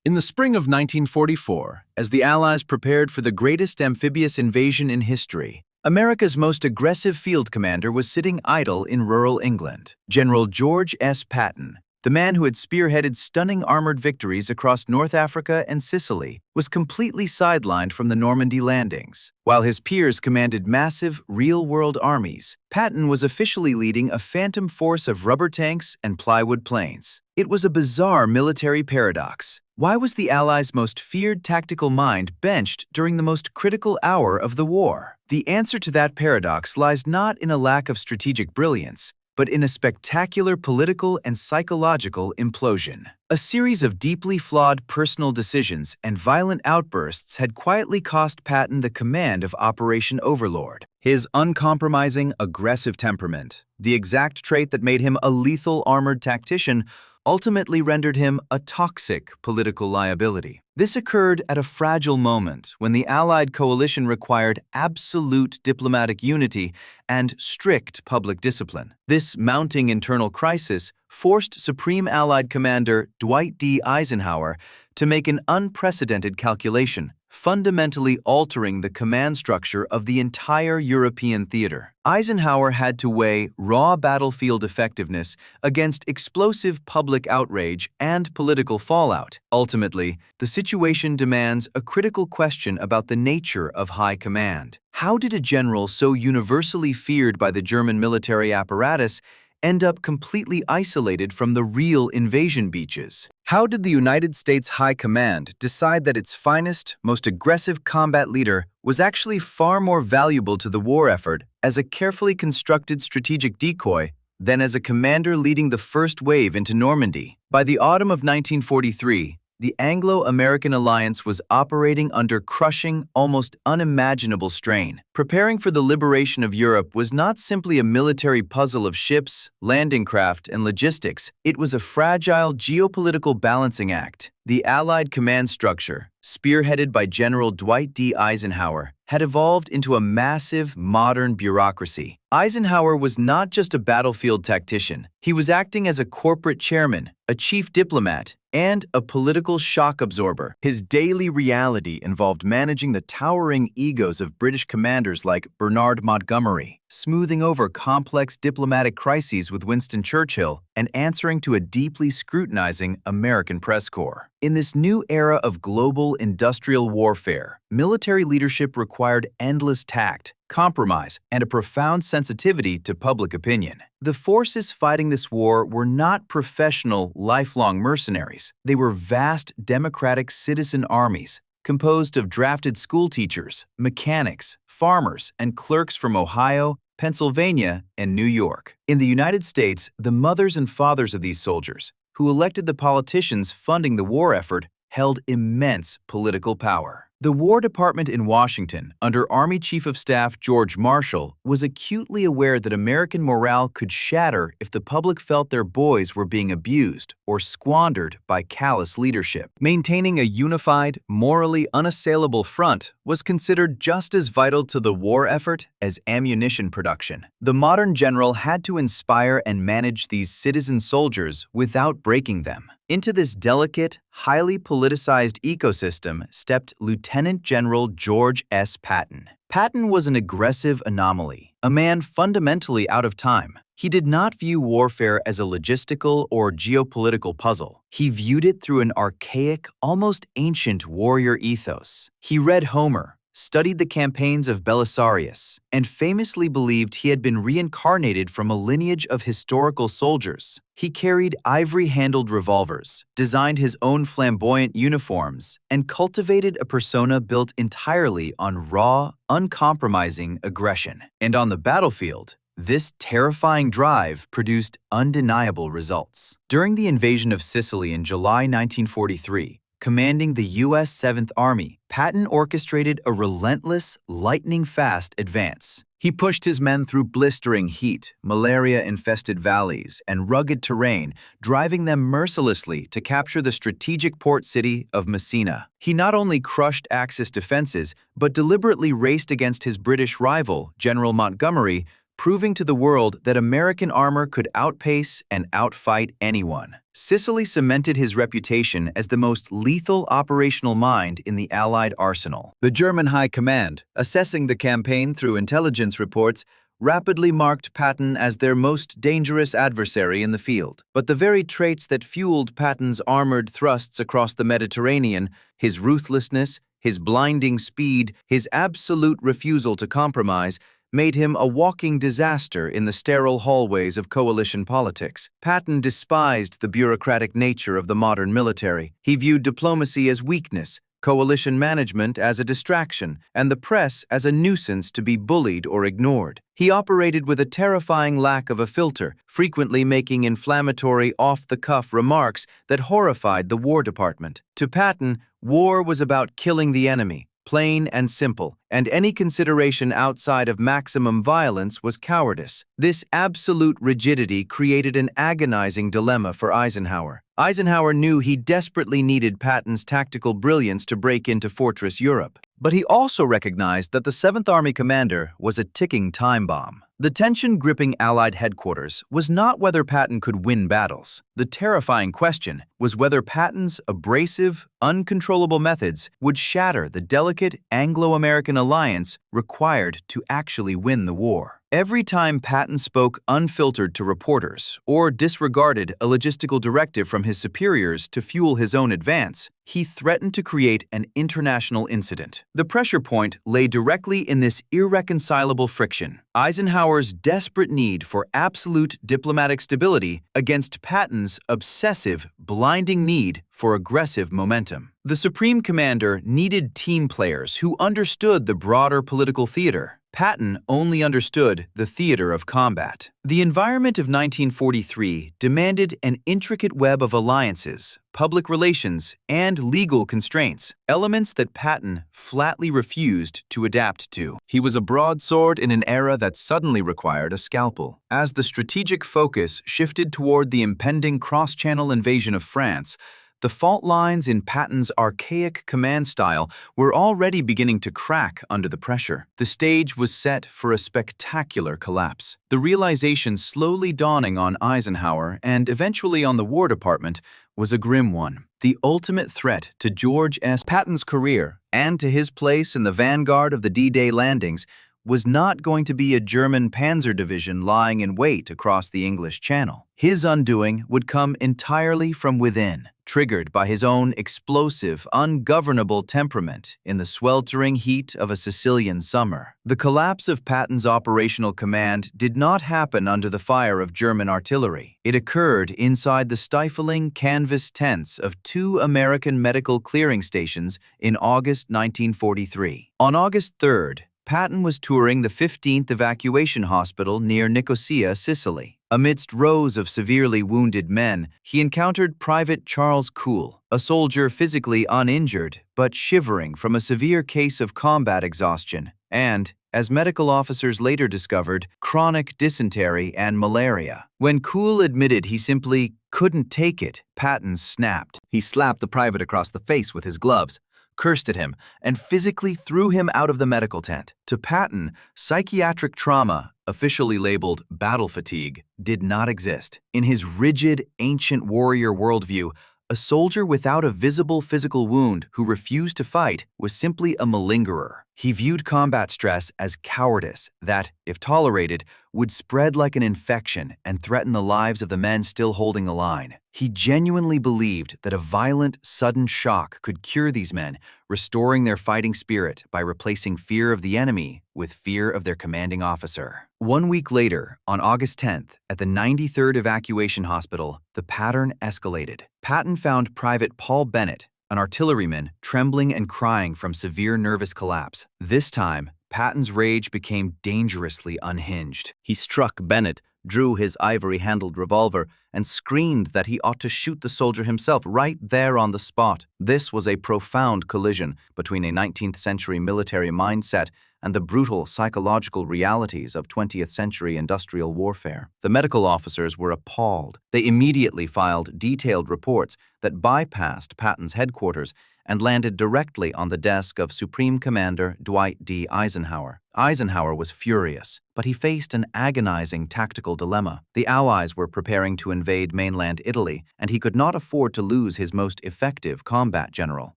In the spring of 1944, as the Allies prepared for the greatest amphibious invasion in history, America's most aggressive field commander was sitting idle in rural England. General George S. Patton, the man who had spearheaded stunning armored victories across North Africa and Sicily, was completely sidelined from the Normandy landings. While his peers commanded massive, real-world armies, Patton was officially leading a phantom force of rubber tanks and plywood planes. It was a bizarre military paradox. Why was the Allies' most feared tactical mind benched during the most critical hour of the war? The answer to that paradox lies not in a lack of strategic brilliance, but in a spectacular political and psychological implosion. A series of deeply flawed personal decisions and violent outbursts had quietly cost Patton the command of Operation Overlord. His uncompromising, aggressive temperament, the exact trait that made him a lethal armored tactician, ultimately rendered him a toxic political liability. This occurred at a fragile moment when the Allied coalition required absolute diplomatic unity and strict public discipline. This mounting internal crisis forced Supreme Allied Commander Dwight D. Eisenhower to make an unprecedented calculation, fundamentally altering the command structure of the entire European theater. Eisenhower had to weigh raw battlefield effectiveness against explosive public outrage and political fallout. Ultimately, the situation demands a critical question about the nature of high command. How did a general so universally feared by the German military apparatus end up completely isolated from the real invasion beaches? How did the United States High Command decide that its finest, most aggressive combat leader was actually far more valuable to the war effort as a carefully constructed strategic decoy than as a commander leading the first wave into Normandy? By the autumn of 1943, the Anglo-American alliance was operating under crushing, almost unimaginable strain. Preparing for the liberation of Europe was not simply a military puzzle of ships, landing craft, and logistics. It was a fragile geopolitical balancing act. The Allied command structure, spearheaded by General Dwight D. Eisenhower, had evolved into a massive, modern bureaucracy. Eisenhower was not just a battlefield tactician. He was acting as a corporate chairman, a chief diplomat, and a political shock absorber. His daily reality involved managing the towering egos of British commanders like Bernard Montgomery, smoothing over complex diplomatic crises with Winston Churchill, and answering to a deeply scrutinizing American press corps. In this new era of global industrial warfare, military leadership required endless tact, compromise, and a profound sensitivity to public opinion. The forces fighting this war were not professional, lifelong mercenaries. They were vast, democratic citizen armies, composed of drafted school teachers, mechanics, farmers, and clerks from Ohio, Pennsylvania, and New York. In the United States, the mothers and fathers of these soldiers, who elected the politicians funding the war effort, held immense political power. The War Department in Washington, under Army Chief of Staff George Marshall, was acutely aware that American morale could shatter if the public felt their boys were being abused or squandered by callous leadership. Maintaining a unified, morally unassailable front was considered just as vital to the war effort as ammunition production. The modern general had to inspire and manage these citizen soldiers without breaking them. Into this delicate, highly politicized ecosystem stepped Lieutenant General George S. Patton. Patton was an aggressive anomaly, a man fundamentally out of time. He did not view warfare as a logistical or geopolitical puzzle. He viewed it through an archaic, almost ancient warrior ethos. He read Homer, studied the campaigns of Belisarius, and famously believed he had been reincarnated from a lineage of historical soldiers. He carried ivory-handled revolvers, designed his own flamboyant uniforms, and cultivated a persona built entirely on raw, uncompromising aggression. And on the battlefield, this terrifying drive produced undeniable results. During the invasion of Sicily in July 1943, commanding the U.S. 7th Army, Patton orchestrated a relentless, lightning-fast advance. He pushed his men through blistering heat, malaria-infested valleys, and rugged terrain, driving them mercilessly to capture the strategic port city of Messina. He not only crushed Axis defenses, but deliberately raced against his British rival, General Montgomery, proving to the world that American armor could outpace and outfight anyone. Sicily cemented his reputation as the most lethal operational mind in the Allied arsenal. The German High Command, assessing the campaign through intelligence reports, rapidly marked Patton as their most dangerous adversary in the field. But the very traits that fueled Patton's armored thrusts across the Mediterranean, his ruthlessness, his blinding speed, his absolute refusal to compromise, made him a walking disaster in the sterile hallways of coalition politics. Patton despised the bureaucratic nature of the modern military. He viewed diplomacy as weakness, coalition management as a distraction, and the press as a nuisance to be bullied or ignored. He operated with a terrifying lack of a filter, frequently making inflammatory, off-the-cuff remarks that horrified the War Department. To Patton, war was about killing the enemy, plain and simple, and any consideration outside of maximum violence was cowardice. This absolute rigidity created an agonizing dilemma for Eisenhower. Eisenhower knew he desperately needed Patton's tactical brilliance to break into Fortress Europe. But he also recognized that the 7th Army commander was a ticking time bomb. The tension gripping Allied headquarters was not whether Patton could win battles. The terrifying question was whether Patton's abrasive, uncontrollable methods would shatter the delicate Anglo-American alliance required to actually win the war. Every time Patton spoke unfiltered to reporters or disregarded a logistical directive from his superiors to fuel his own advance, he threatened to create an international incident. The pressure point lay directly in this irreconcilable friction: Eisenhower's desperate need for absolute diplomatic stability against Patton's obsessive, blinding need for aggressive momentum. The Supreme Commander needed team players who understood the broader political theater. Patton only understood the theater of combat. The environment of 1943 demanded an intricate web of alliances, public relations, and legal constraints, elements that Patton flatly refused to adapt to. He was a broadsword in an era that suddenly required a scalpel. As the strategic focus shifted toward the impending cross-channel invasion of France, the fault lines in Patton's archaic command style were already beginning to crack under the pressure. The stage was set for a spectacular collapse. The realization slowly dawning on Eisenhower and eventually on the War Department was a grim one. The ultimate threat to George S. Patton's career and to his place in the vanguard of the D-Day landings was not going to be a German panzer division lying in wait across the English Channel. His undoing would come entirely from within, triggered by his own explosive, ungovernable temperament in the sweltering heat of a Sicilian summer. The collapse of Patton's operational command did not happen under the fire of German artillery. It occurred inside the stifling canvas tents of 2 American medical clearing stations in August 1943. On August 3rd, Patton was touring the 15th Evacuation Hospital near Nicosia, Sicily. Amidst rows of severely wounded men, he encountered Private Charles Cool, a soldier physically uninjured but shivering from a severe case of combat exhaustion and, as medical officers later discovered, chronic dysentery and malaria. When Cool admitted he simply couldn't take it, Patton snapped. He slapped the private across the face with his gloves, cursed at him, and physically threw him out of the medical tent. To Patton, psychiatric trauma, officially labeled battle fatigue, did not exist. In his rigid, ancient warrior worldview, a soldier without a visible physical wound who refused to fight was simply a malingerer. He viewed combat stress as cowardice that, if tolerated, would spread like an infection and threaten the lives of the men still holding the line. He genuinely believed that a violent, sudden shock could cure these men, restoring their fighting spirit by replacing fear of the enemy with fear of their commanding officer. 1 week later, on August 10th, at the 93rd Evacuation Hospital, the pattern escalated. Patton found Private Paul Bennett, an artilleryman, trembling and crying from severe nervous collapse. This time, Patton's rage became dangerously unhinged. He struck Bennett, drew his ivory-handled revolver, and screamed that he ought to shoot the soldier himself right there on the spot. This was a profound collision between a 19th-century military mindset and the brutal psychological realities of 20th century industrial warfare. The medical officers were appalled. They immediately filed detailed reports that bypassed Patton's headquarters and landed directly on the desk of Supreme Commander Dwight D. Eisenhower. Eisenhower was furious, but he faced an agonizing tactical dilemma. The Allies were preparing to invade mainland Italy, and he could not afford to lose his most effective combat general.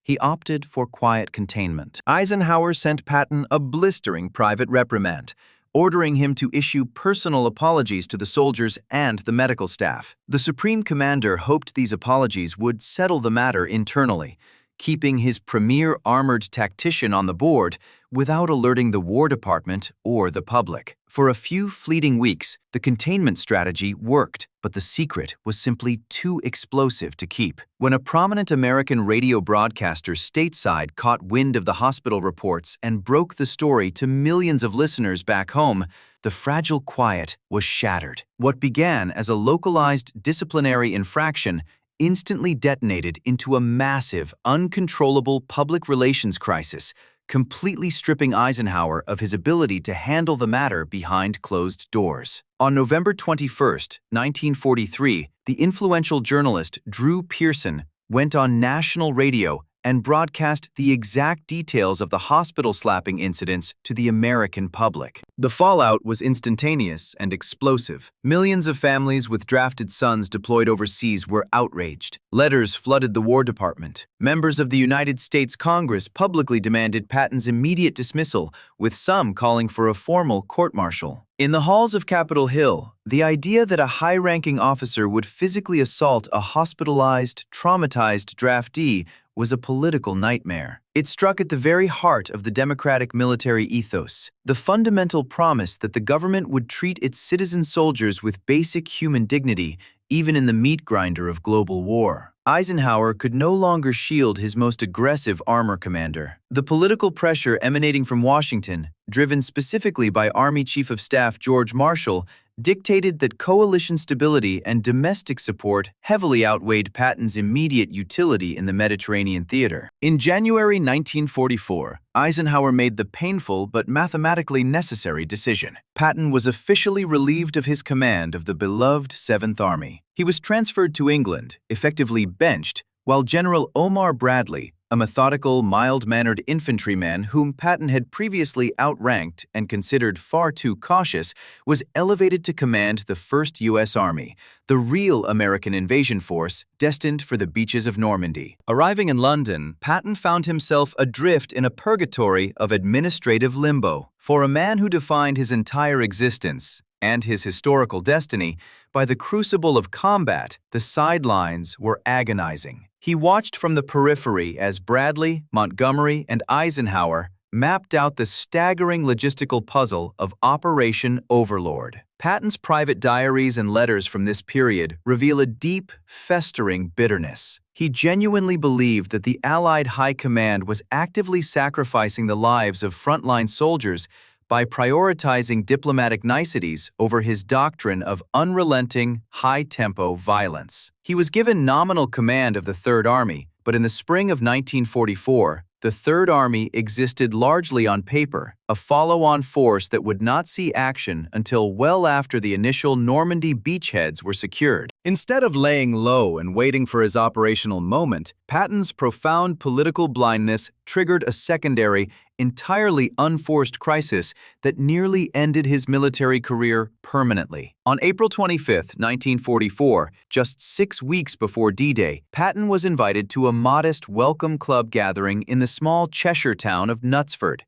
He opted for quiet containment. Eisenhower sent Patton a blistering private reprimand, ordering him to issue personal apologies to the soldiers and the medical staff. The Supreme Commander hoped these apologies would settle the matter internally, keeping his premier armored tactician on the board without alerting the War Department or the public. For a few fleeting weeks, the containment strategy worked, but the secret was simply too explosive to keep. When a prominent American radio broadcaster stateside caught wind of the hospital reports and broke the story to millions of listeners back home, the fragile quiet was shattered. What began as a localized disciplinary infraction instantly detonated into a massive, uncontrollable public relations crisis, completely stripping Eisenhower of his ability to handle the matter behind closed doors. On November 21, 1943, the influential journalist Drew Pearson went on national radio and broadcast the exact details of the hospital slapping incidents to the American public. The fallout was instantaneous and explosive. Millions of families with drafted sons deployed overseas were outraged. Letters flooded the War Department. Members of the United States Congress publicly demanded Patton's immediate dismissal, with some calling for a formal court-martial. In the halls of Capitol Hill, the idea that a high-ranking officer would physically assault a hospitalized, traumatized draftee was a political nightmare. It struck at the very heart of the democratic military ethos, the fundamental promise that the government would treat its citizen soldiers with basic human dignity, even in the meat grinder of global war. Eisenhower could no longer shield his most aggressive armor commander. The political pressure emanating from Washington, driven specifically by Army Chief of Staff George Marshall, dictated that coalition stability and domestic support heavily outweighed Patton's immediate utility in the Mediterranean theater. In January 1944, Eisenhower made the painful but mathematically necessary decision. Patton was officially relieved of his command of the beloved 7th Army. He was transferred to England, effectively benched, while General Omar Bradley, a methodical, mild-mannered infantryman whom Patton had previously outranked and considered far too cautious, was elevated to command the First U.S. Army, the real American invasion force destined for the beaches of Normandy. Arriving in London, Patton found himself adrift in a purgatory of administrative limbo. For a man who defined his entire existence and his historical destiny by the crucible of combat, the sidelines were agonizing. He watched from the periphery as Bradley, Montgomery, and Eisenhower mapped out the staggering logistical puzzle of Operation Overlord. Patton's private diaries and letters from this period reveal a deep, festering bitterness. He genuinely believed that the Allied High Command was actively sacrificing the lives of frontline soldiers by prioritizing diplomatic niceties over his doctrine of unrelenting, high-tempo violence. He was given nominal command of the Third Army, but in the spring of 1944, the Third Army existed largely on paper, a follow-on force that would not see action until well after the initial Normandy beachheads were secured. Instead of laying low and waiting for his operational moment, Patton's profound political blindness triggered a secondary, entirely unforced crisis that nearly ended his military career permanently. On April 25, 1944, just 6 weeks before D-Day, Patton was invited to a modest welcome club gathering in the small Cheshire town of Knutsford.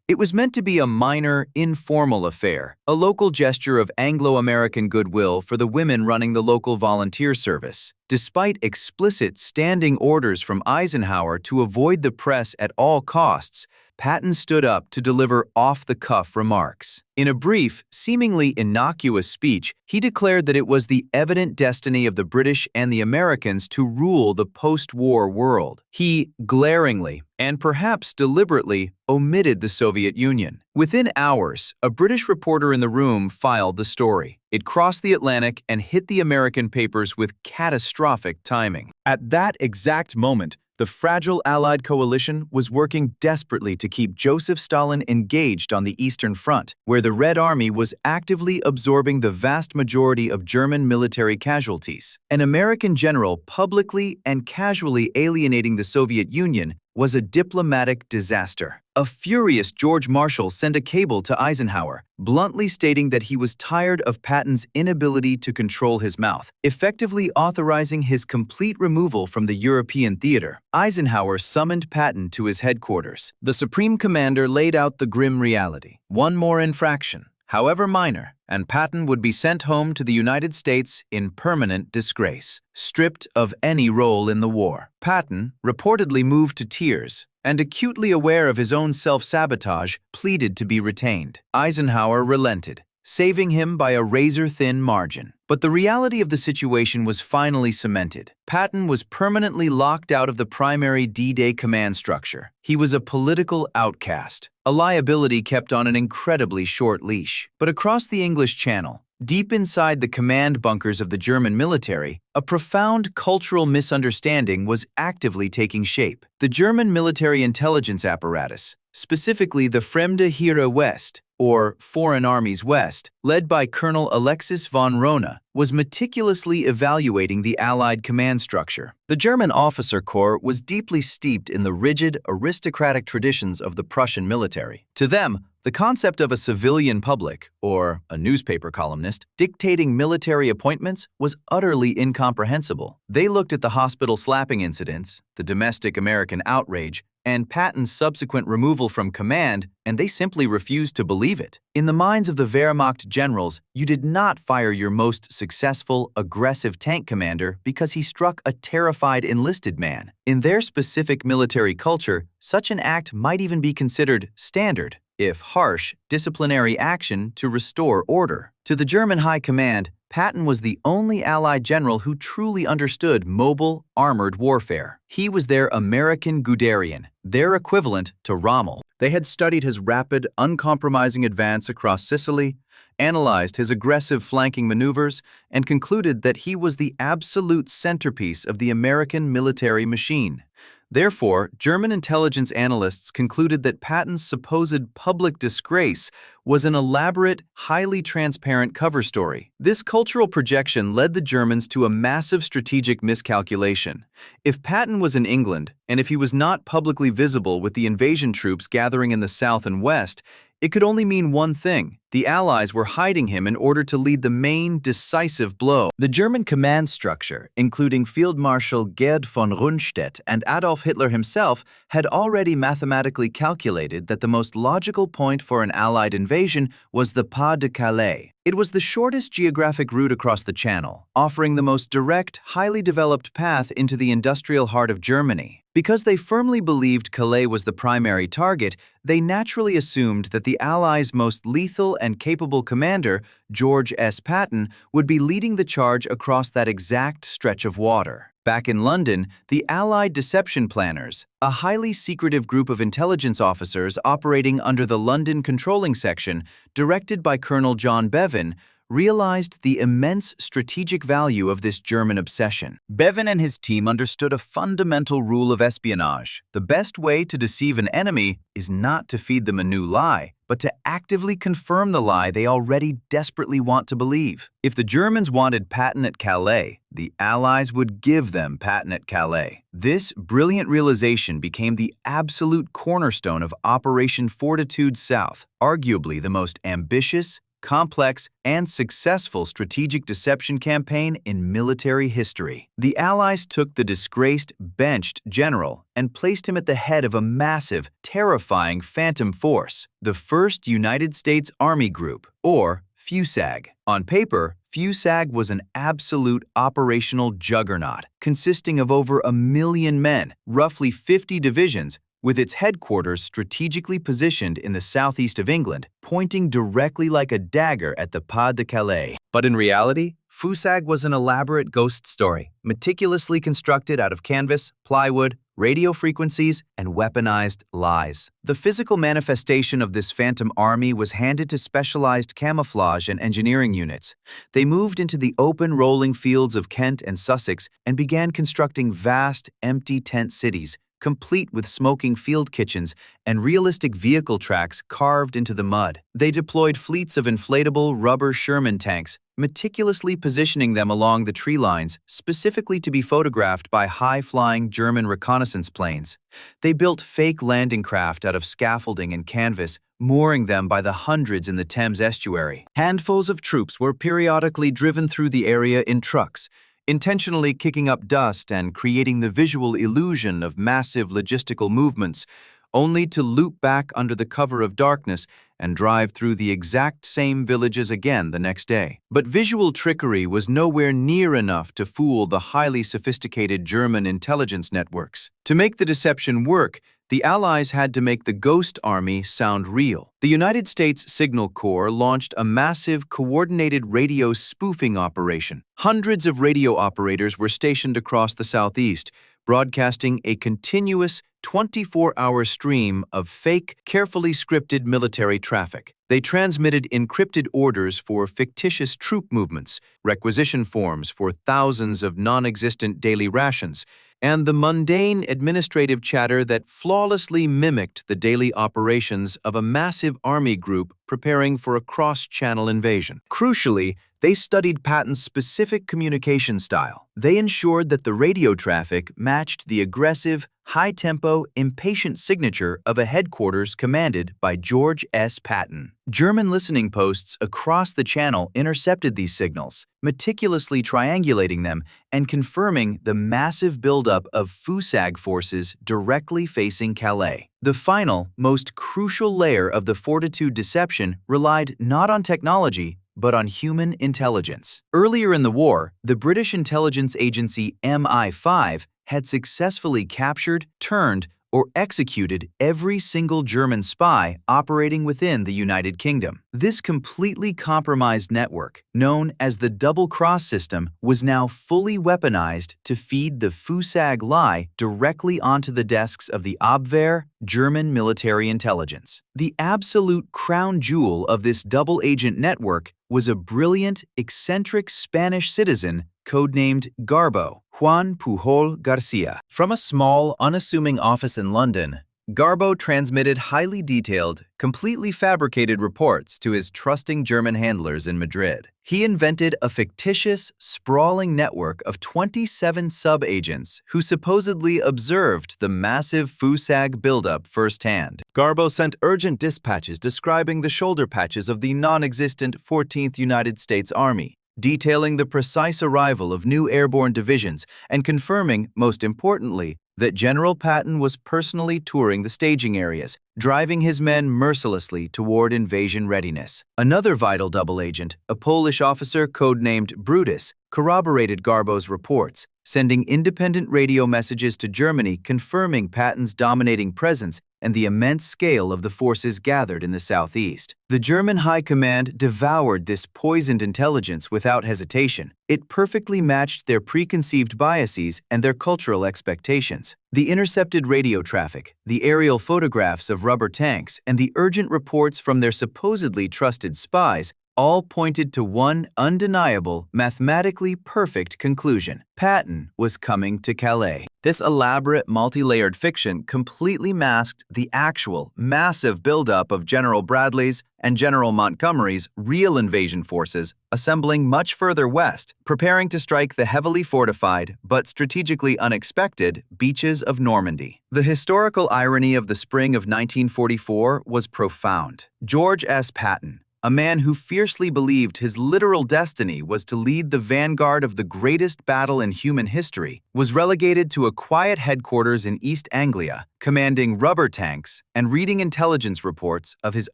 It was meant to be a minor, informal affair, a local gesture of Anglo-American goodwill for the women running the local volunteer service. Despite explicit standing orders from Eisenhower to avoid the press at all costs, Patton stood up to deliver off-the-cuff remarks. In a brief, seemingly innocuous speech, he declared that it was the evident destiny of the British and the Americans to rule the post-war world. He glaringly, and perhaps deliberately, omitted the Soviet Union. Within hours, a British reporter in the room filed the story. It crossed the Atlantic and hit the American papers with catastrophic timing. At that exact moment, The fragile Allied coalition was working desperately to keep Joseph Stalin engaged on the Eastern Front, where the Red Army was actively absorbing the vast majority of German military casualties. An American general publicly and casually alienating the Soviet Union was a diplomatic disaster. A furious George Marshall sent a cable to Eisenhower, bluntly stating that he was tired of Patton's inability to control his mouth, effectively authorizing his complete removal from the European theater. Eisenhower summoned Patton to his headquarters. The Supreme Commander laid out the grim reality. One more infraction, however minor, and Patton would be sent home to the United States in permanent disgrace, stripped of any role in the war. Patton, reportedly moved to tears, and acutely aware of his own self-sabotage, pleaded to be retained. Eisenhower relented, saving him by a razor-thin margin. But the reality of the situation was finally cemented. Patton was permanently locked out of the primary D-Day command structure. He was a political outcast, a liability kept on an incredibly short leash. But across the English Channel, deep inside the command bunkers of the German military, a profound cultural misunderstanding was actively taking shape. The German military intelligence apparatus, specifically the Fremde Heere West, or Foreign Armies West, led by Colonel Alexis von Rona, was meticulously evaluating the Allied command structure. The German officer corps was deeply steeped in the rigid, aristocratic traditions of the Prussian military. To them, the concept of a civilian public, or a newspaper columnist, dictating military appointments was utterly incomprehensible. They looked at the hospital slapping incidents, the domestic American outrage, and Patton's subsequent removal from command, and they simply refused to believe it. In the minds of the Wehrmacht generals, you did not fire your most successful, aggressive tank commander because he struck a terrified enlisted man. In their specific military culture, such an act might even be considered standard, if harsh, disciplinary action to restore order. To the German High Command, Patton was the only Allied general who truly understood mobile, armored warfare. He was their American Guderian, their equivalent to Rommel. They had studied his rapid, uncompromising advance across Sicily, analyzed his aggressive flanking maneuvers, and concluded that he was the absolute centerpiece of the American military machine. Therefore, German intelligence analysts concluded that Patton's supposed public disgrace was an elaborate, highly transparent cover story. This cultural projection led the Germans to a massive strategic miscalculation. If Patton was in England, and if he was not publicly visible with the invasion troops gathering in the south and west, it could only mean one thing. The Allies were hiding him in order to lead the main, decisive blow. The German command structure, including Field Marshal Gerd von Rundstedt and Adolf Hitler himself, had already mathematically calculated that the most logical point for an Allied invasion was the Pas-de-Calais. It was the shortest geographic route across the Channel, offering the most direct, highly developed path into the industrial heart of Germany. Because they firmly believed Calais was the primary target, they naturally assumed that the Allies' most lethal and capable commander, George S. Patton, would be leading the charge across that exact stretch of water. Back in London, the Allied deception planners, a highly secretive group of intelligence officers operating under the London Controlling Section, directed by Colonel John Bevan, realized the immense strategic value of this German obsession. Bevan and his team understood a fundamental rule of espionage. The best way to deceive an enemy is not to feed them a new lie, but to actively confirm the lie they already desperately want to believe. If the Germans wanted Patton at Calais, the Allies would give them Patton at Calais. This brilliant realization became the absolute cornerstone of Operation Fortitude South, arguably the most ambitious, complex, and successful strategic deception campaign in military history. The Allies took the disgraced, benched general and placed him at the head of a massive, terrifying phantom force, the First United States Army Group, or FUSAG. On paper, FUSAG was an absolute operational juggernaut, consisting of over 1 million men, roughly 50 divisions, with its headquarters strategically positioned in the southeast of England, pointing directly like a dagger at the Pas-de-Calais. But in reality, FUSAG was an elaborate ghost story, meticulously constructed out of canvas, plywood, radio frequencies, and weaponized lies. The physical manifestation of this phantom army was handed to specialized camouflage and engineering units. They moved into the open rolling fields of Kent and Sussex and began constructing vast, empty tent cities, complete with smoking field kitchens and realistic vehicle tracks carved into the mud. They deployed fleets of inflatable rubber Sherman tanks, meticulously positioning them along the tree lines, specifically to be photographed by high-flying German reconnaissance planes. They built fake landing craft out of scaffolding and canvas, mooring them by the hundreds in the Thames estuary. Handfuls of troops were periodically driven through the area in trucks, intentionally kicking up dust and creating the visual illusion of massive logistical movements, only to loop back under the cover of darkness and drive through the exact same villages again the next day. But visual trickery was nowhere near enough to fool the highly sophisticated German intelligence networks. To make the deception work, the Allies had to make the Ghost Army sound real. The United States Signal Corps launched a massive, coordinated radio spoofing operation. Hundreds of radio operators were stationed across the southeast, broadcasting a continuous 24-hour stream of fake, carefully scripted military traffic. They transmitted encrypted orders for fictitious troop movements, requisition forms for thousands of non-existent daily rations, and the mundane administrative chatter that flawlessly mimicked the daily operations of a massive army group preparing for a cross-channel invasion. Crucially, they studied Patton's specific communication style. They ensured that the radio traffic matched the aggressive, high-tempo, impatient signature of a headquarters commanded by George S. Patton. German listening posts across the channel intercepted these signals, meticulously triangulating them and confirming the massive buildup of FUSAG forces directly facing Calais. The final, most crucial layer of the Fortitude deception relied not on technology, but on human intelligence. Earlier in the war, the British intelligence agency MI5 had successfully captured, turned, or executed every single German spy operating within the United Kingdom. This completely compromised network, known as the double-cross system, was now fully weaponized to feed the FUSAG lie directly onto the desks of the Abwehr, German military intelligence. The absolute crown jewel of this double-agent network was a brilliant, eccentric Spanish citizen codenamed Garbo, Juan Pujol Garcia. From a small, unassuming office in London, Garbo transmitted highly detailed, completely fabricated reports to his trusting German handlers in Madrid. He invented a fictitious, sprawling network of 27 sub-agents who supposedly observed the massive FUSAG buildup firsthand. Garbo sent urgent dispatches describing the shoulder patches of the non-existent 14th United States Army, detailing the precise arrival of new airborne divisions and confirming, most importantly, that General Patton was personally touring the staging areas, driving his men mercilessly toward invasion readiness. Another vital double agent, a Polish officer codenamed Brutus, corroborated Garbo's reports, sending independent radio messages to Germany confirming Patton's dominating presence and the immense scale of the forces gathered in the southeast. The German High Command devoured this poisoned intelligence without hesitation. It perfectly matched their preconceived biases and their cultural expectations. The intercepted radio traffic, the aerial photographs of rubber tanks, and the urgent reports from their supposedly trusted spies all pointed to one undeniable, mathematically perfect conclusion. Patton was coming to Calais. This elaborate, multi-layered fiction completely masked the actual, massive buildup of General Bradley's and General Montgomery's real invasion forces assembling much further west, preparing to strike the heavily fortified, but strategically unexpected, beaches of Normandy. The historical irony of the spring of 1944 was profound. George S. Patton, a man who fiercely believed his literal destiny was to lead the vanguard of the greatest battle in human history, was relegated to a quiet headquarters in East Anglia, commanding rubber tanks and reading intelligence reports of his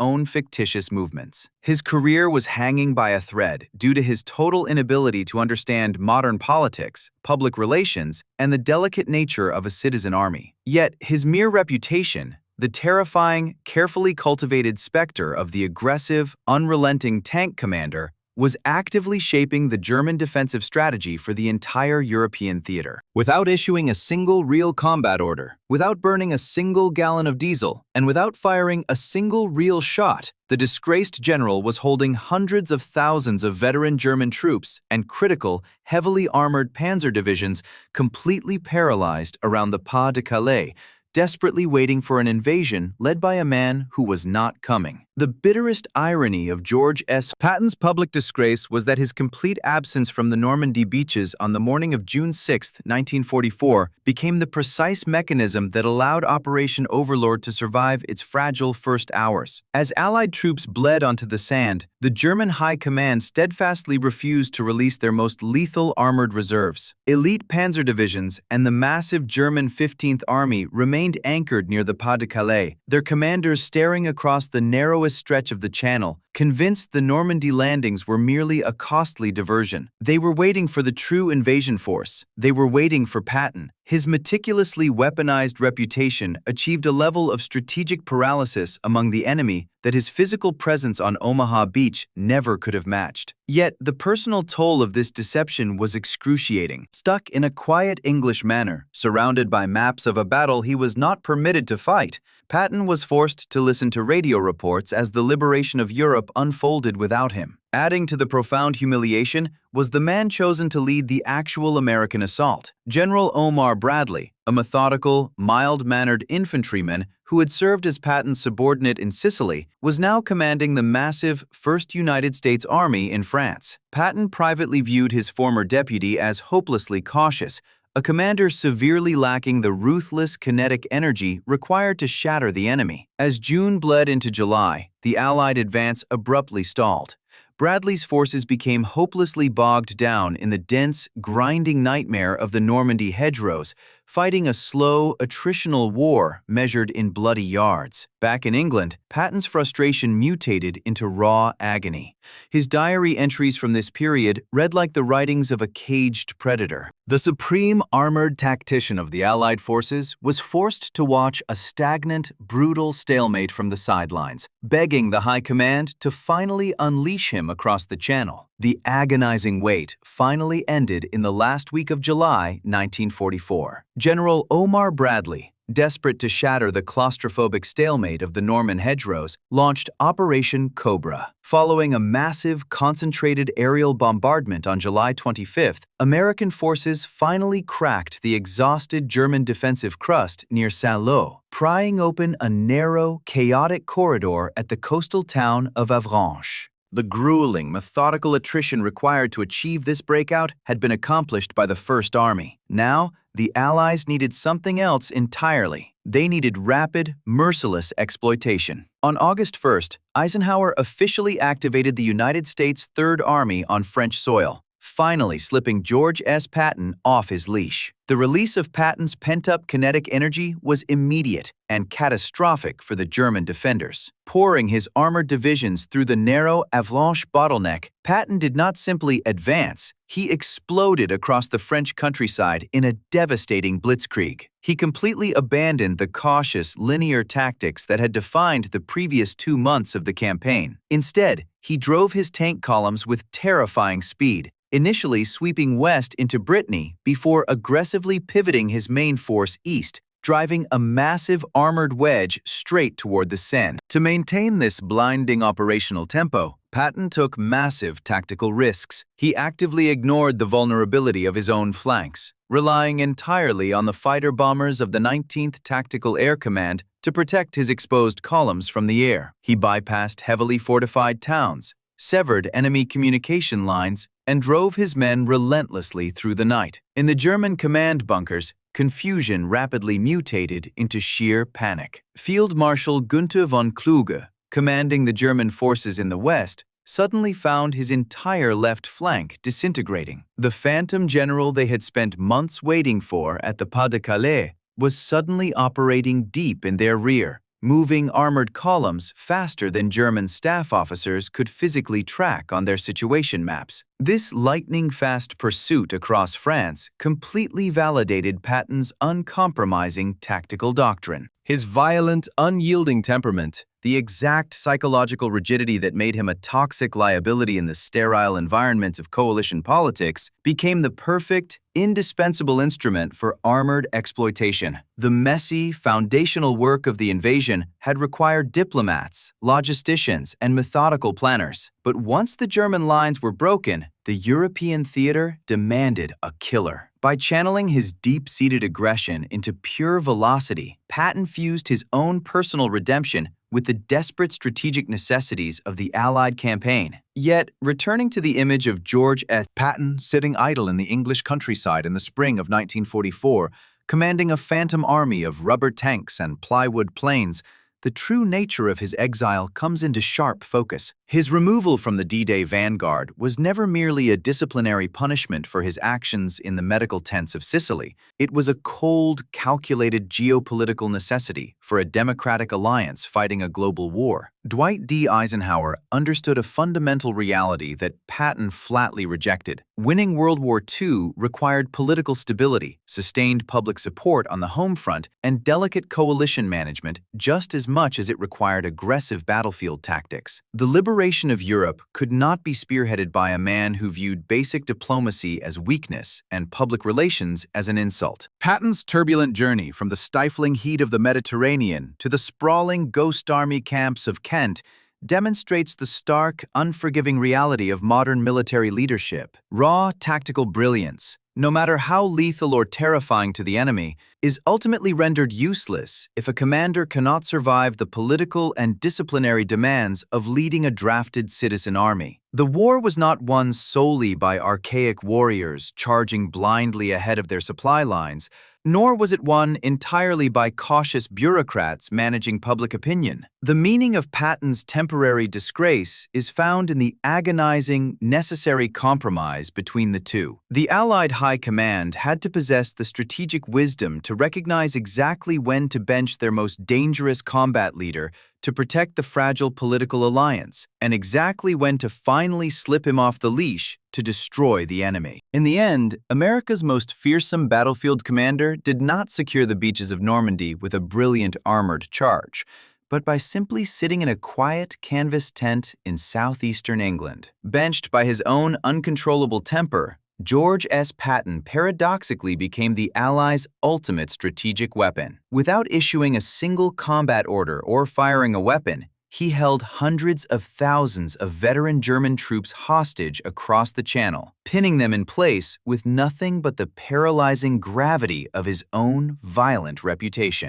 own fictitious movements. His career was hanging by a thread due to his total inability to understand modern politics, public relations, and the delicate nature of a citizen army. Yet his mere reputation, the terrifying, carefully cultivated specter of the aggressive, unrelenting tank commander, was actively shaping the German defensive strategy for the entire European theater. Without issuing a single real combat order, without burning a single gallon of diesel, and without firing a single real shot, the disgraced general was holding hundreds of thousands of veteran German troops and critical, heavily armored panzer divisions completely paralyzed around the Pas-de-Calais, desperately waiting for an invasion led by a man who was not coming. The bitterest irony of George S. Patton's public disgrace was that his complete absence from the Normandy beaches on the morning of June 6, 1944, became the precise mechanism that allowed Operation Overlord to survive its fragile first hours. As Allied troops bled onto the sand, the German High Command steadfastly refused to release their most lethal armored reserves. Elite panzer divisions and the massive German 15th Army remained anchored near the Pas-de-Calais, their commanders staring across the narrowest stretch of the channel, convinced the Normandy landings were merely a costly diversion. They were waiting for the true invasion force. They were waiting for Patton. His meticulously weaponized reputation achieved a level of strategic paralysis among the enemy that his physical presence on Omaha Beach never could have matched. Yet, the personal toll of this deception was excruciating. Stuck in a quiet English manor, surrounded by maps of a battle he was not permitted to fight, Patton was forced to listen to radio reports as the liberation of Europe unfolded without him. Adding to the profound humiliation was the man chosen to lead the actual American assault. General Omar Bradley, a methodical, mild-mannered infantryman who had served as Patton's subordinate in Sicily, was now commanding the massive First United States Army in France. Patton privately viewed his former deputy as hopelessly cautious, a commander severely lacking the ruthless kinetic energy required to shatter the enemy. As June bled into July, the Allied advance abruptly stalled. Bradley's forces became hopelessly bogged down in the dense, grinding nightmare of the Normandy hedgerows, fighting a slow, attritional war measured in bloody yards. Back in England, Patton's frustration mutated into raw agony. His diary entries from this period read like the writings of a caged predator. The supreme armored tactician of the Allied forces was forced to watch a stagnant, brutal stalemate from the sidelines, begging the High Command to finally unleash him across the Channel. The agonizing wait finally ended in the last week of July 1944. General Omar Bradley, desperate to shatter the claustrophobic stalemate of the Norman hedgerows, launched Operation Cobra. Following a massive, concentrated aerial bombardment on July 25th, American forces finally cracked the exhausted German defensive crust near Saint-Lô, prying open a narrow, chaotic corridor at the coastal town of Avranches. The grueling, methodical attrition required to achieve this breakout had been accomplished by the First Army. Now, the Allies needed something else entirely. They needed rapid, merciless exploitation. On August 1st, Eisenhower officially activated the United States Third Army on French soil, finally slipping George S. Patton off his leash. The release of Patton's pent-up kinetic energy was immediate and catastrophic for the German defenders. Pouring his armored divisions through the narrow Avranches bottleneck, Patton did not simply advance, he exploded across the French countryside in a devastating blitzkrieg. He completely abandoned the cautious, linear tactics that had defined the previous 2 months of the campaign. Instead, he drove his tank columns with terrifying speed, initially sweeping west into Brittany before aggressively pivoting his main force east, driving a massive armored wedge straight toward the Seine. To maintain this blinding operational tempo, Patton took massive tactical risks. He actively ignored the vulnerability of his own flanks, relying entirely on the fighter-bombers of the 19th Tactical Air Command to protect his exposed columns from the air. He bypassed heavily fortified towns, severed enemy communication lines, and drove his men relentlessly through the night. In the German command bunkers, confusion rapidly mutated into sheer panic. Field Marshal Günther von Kluge, commanding the German forces in the west, suddenly found his entire left flank disintegrating. The phantom general they had spent months waiting for at the Pas-de-Calais was suddenly operating deep in their rear, moving armored columns faster than German staff officers could physically track on their situation maps. This lightning-fast pursuit across France completely validated Patton's uncompromising tactical doctrine. His violent, unyielding temperament, the exact psychological rigidity that made him a toxic liability in the sterile environment of coalition politics, became the perfect, indispensable instrument for armored exploitation. The messy, foundational work of the invasion had required diplomats, logisticians, and methodical planners. But once the German lines were broken, the European theater demanded a killer. By channeling his deep-seated aggression into pure velocity, Patton fused his own personal redemption with the desperate strategic necessities of the Allied campaign. Yet, returning to the image of George S. Patton sitting idle in the English countryside in the spring of 1944, commanding a phantom army of rubber tanks and plywood planes, the true nature of his exile comes into sharp focus. His removal from the D-Day vanguard was never merely a disciplinary punishment for his actions in the medical tents of Sicily. It was a cold, calculated geopolitical necessity for a democratic alliance fighting a global war. Dwight D. Eisenhower understood a fundamental reality that Patton flatly rejected. Winning World War II required political stability, sustained public support on the home front, and delicate coalition management just as much as it required aggressive battlefield tactics. The liberation of Europe could not be spearheaded by a man who viewed basic diplomacy as weakness and public relations as an insult. Patton's turbulent journey from the stifling heat of the Mediterranean to the sprawling ghost army camps of Kent demonstrates the stark, unforgiving reality of modern military leadership. Raw tactical brilliance, no matter how lethal or terrifying to the enemy, is ultimately rendered useless if a commander cannot survive the political and disciplinary demands of leading a drafted citizen army. The war was not won solely by archaic warriors charging blindly ahead of their supply lines, nor was it won entirely by cautious bureaucrats managing public opinion. The meaning of Patton's temporary disgrace is found in the agonizing, necessary compromise between the two. The Allied High Command had to possess the strategic wisdom to recognize exactly when to bench their most dangerous combat leader to protect the fragile political alliance, and exactly when to finally slip him off the leash to destroy the enemy. In the end, America's most fearsome battlefield commander did not secure the beaches of Normandy with a brilliant armored charge, but by simply sitting in a quiet canvas tent in southeastern England. Benched by his own uncontrollable temper, George S. Patton paradoxically became the Allies' ultimate strategic weapon. Without issuing a single combat order or firing a weapon, he held hundreds of thousands of veteran German troops hostage across the Channel, pinning them in place with nothing but the paralyzing gravity of his own violent reputation.